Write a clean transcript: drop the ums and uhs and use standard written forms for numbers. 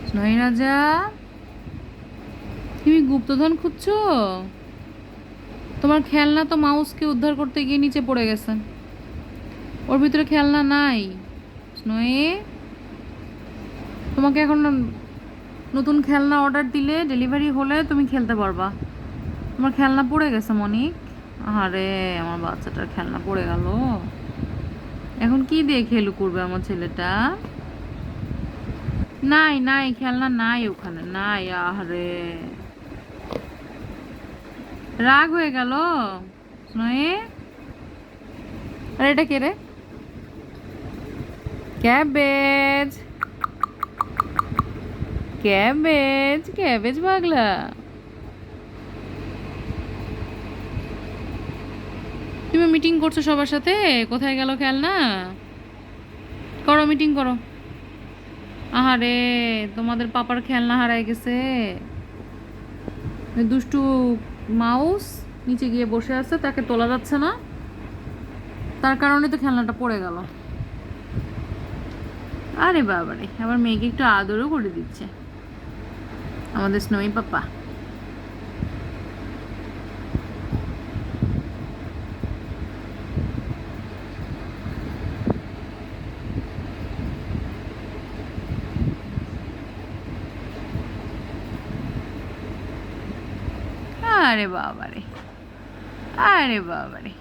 স্নোই রাজা, তুমি গুপ্তধন খুঁজছো? তোমার খেলনা তো মাউসকে উদ্ধার করতে গিয়ে নিচে পড়ে গেছে। ওর ভিতরে খেলনা নাই। স্নোই, তোমাকে এখন নতুন খেলনা অর্ডার দিলে, ডেলিভারি হলে তুমি খেলতে পারবা। তোমার খেলনা পড়ে গেছে মনিক। আরে আমার বাচ্চাটার খেলনা পড়ে গেল। এখন কি দিয়ে খেলু করবে আমার ছেলেটা? নাই নাই, খেলনা নাই ওখানে, নাই। আরে রাগ হয়ে গেল স্নোয়ে। আরে এটা কে রে? ক্যাবেজ, ক্যাবেজ, ক্যাবেজ পাগলা। তুমি মিটিং করছো সবার সাথে, কোথায় গেল খেলনা? করো মিটিং করো। আহারে, তোমাদের পাপার খেলনা হারায় গেছে। ওই দুষ্টু মাউস নিচে গিয়ে বসে আছে, তাকে তোলা যাচ্ছে না, তার কারণে তো খেলনাটা পড়ে গেল। আরে বাবারে, আবার মেয়েকে একটু আদরও করে দিচ্ছে আমাদের স্নোই পাপা। আরে বাবারে, আরে বাবারে।